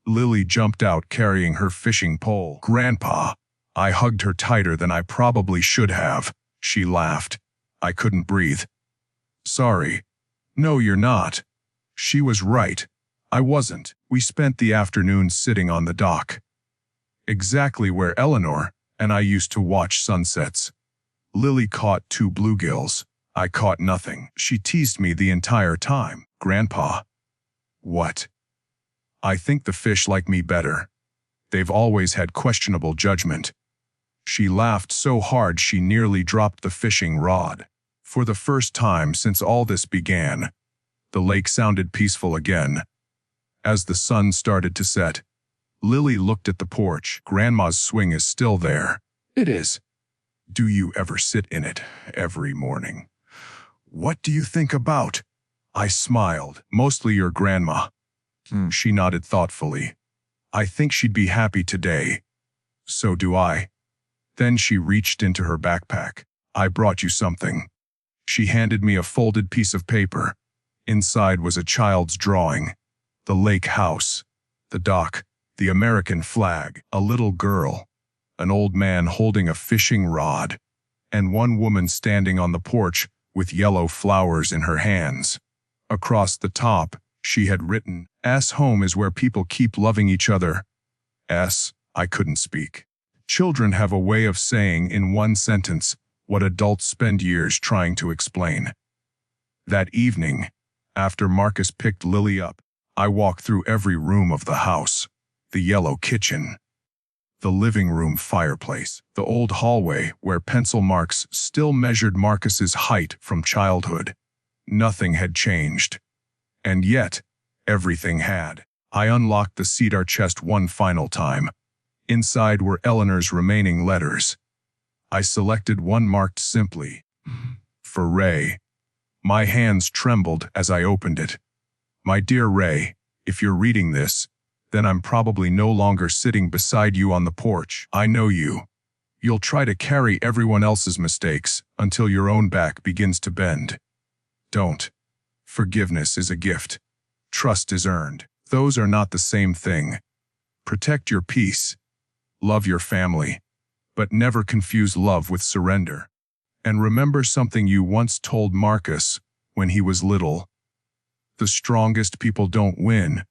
Lily jumped out carrying her fishing pole. "Grandpa." I hugged her tighter than I probably should have. She laughed. I couldn't breathe. "Sorry." "No, you're not." She was right. I wasn't. We spent the afternoon sitting on the dock, exactly where Eleanor and I used to watch sunsets. Lily caught 2 bluegills. I caught nothing. She teased me the entire time. "Grandpa." "What?" "I think the fish like me better. They've always had questionable judgment." She laughed so hard she nearly dropped the fishing rod. For the first time since all this began, the lake sounded peaceful again. As the sun started to set, Lily looked at the porch. "Grandma's swing is still there." "It is." "Do you ever sit in it every morning?" "What do you think about?" I smiled. "Mostly your grandma." She nodded thoughtfully. "I think she'd be happy today." "So do I." Then she reached into her backpack. "I brought you something." She handed me a folded piece of paper. Inside was a child's drawing. The lake house, the dock, the American flag, a little girl, an old man holding a fishing rod, and one woman standing on the porch with yellow flowers in her hands. Across the top, she had written, "S home is where people keep loving each other." I couldn't speak. Children have a way of saying in one sentence what adults spend years trying to explain. That evening, after Marcus picked Lily up, I walked through every room of the house. The yellow kitchen, the living room fireplace, the old hallway where pencil marks still measured Marcus's height from childhood. Nothing had changed. And yet, everything had. I unlocked the cedar chest one final time. Inside were Eleanor's remaining letters. I selected one marked simply, "For Ray." My hands trembled as I opened it. "My dear Ray, if you're reading this, then I'm probably no longer sitting beside you on the porch. I know you. You'll try to carry everyone else's mistakes until your own back begins to bend. Don't. Forgiveness is a gift. Trust is earned. Those are not the same thing. Protect your peace. Love your family. But never confuse love with surrender. And remember something you once told Marcus when he was little. The strongest people don't win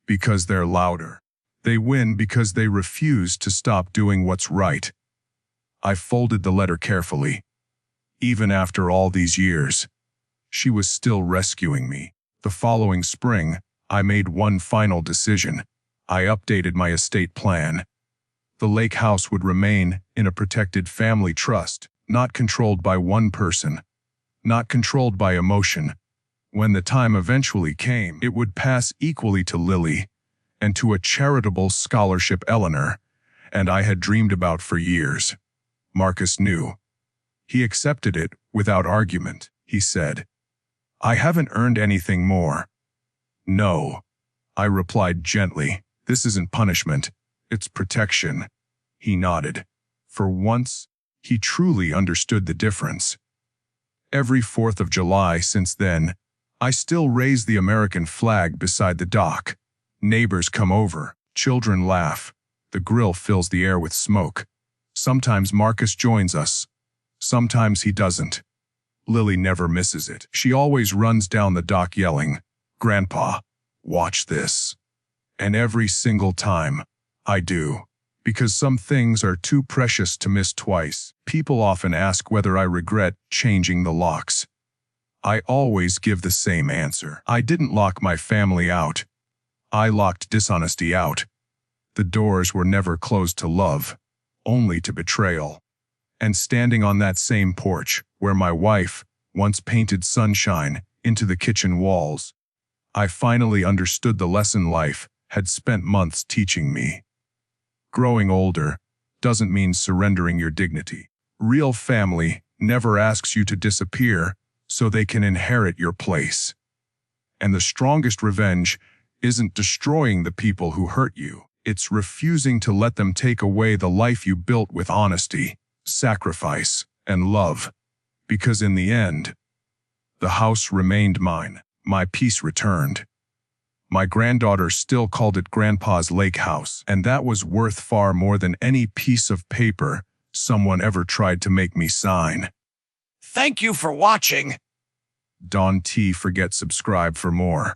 because they're louder. They win because they refuse to stop doing what's right." I folded the letter carefully. Even after all these years, she was still rescuing me. The following spring, I made one final decision. I updated my estate plan. The lake house would remain in a protected family trust, not controlled by one person, not controlled by emotion. When the time eventually came, it would pass equally to Lily and to a charitable scholarship Eleanor and I had dreamed about for years. Marcus knew. He accepted it without argument. He said, "I haven't earned anything more." "No," I replied gently. "This isn't punishment. It's protection." He nodded. For once, he truly understood the difference. Every 4th of July since then, I still raise the American flag beside the dock. Neighbors come over, children laugh, the grill fills the air with smoke. Sometimes Marcus joins us, sometimes he doesn't. Lily never misses it. She always runs down the dock yelling, "Grandpa, watch this." And every single time, I do. Because some things are too precious to miss twice. People often ask whether I regret changing the locks. I always give the same answer. I didn't lock my family out. I locked dishonesty out. The doors were never closed to love, only to betrayal. And standing on that same porch, where my wife once painted sunshine into the kitchen walls, I finally understood the lesson life had spent months teaching me. Growing older doesn't mean surrendering your dignity. Real family never asks you to disappear so they can inherit your place. And the strongest revenge isn't destroying the people who hurt you. It's refusing to let them take away the life you built with honesty, sacrifice, and love. Because in the end, the house remained mine. My peace returned. My granddaughter still called it Grandpa's lake house, and that was worth far more than any piece of paper someone ever tried to make me sign. Thank you for watching. Don T. Forget subscribe for more.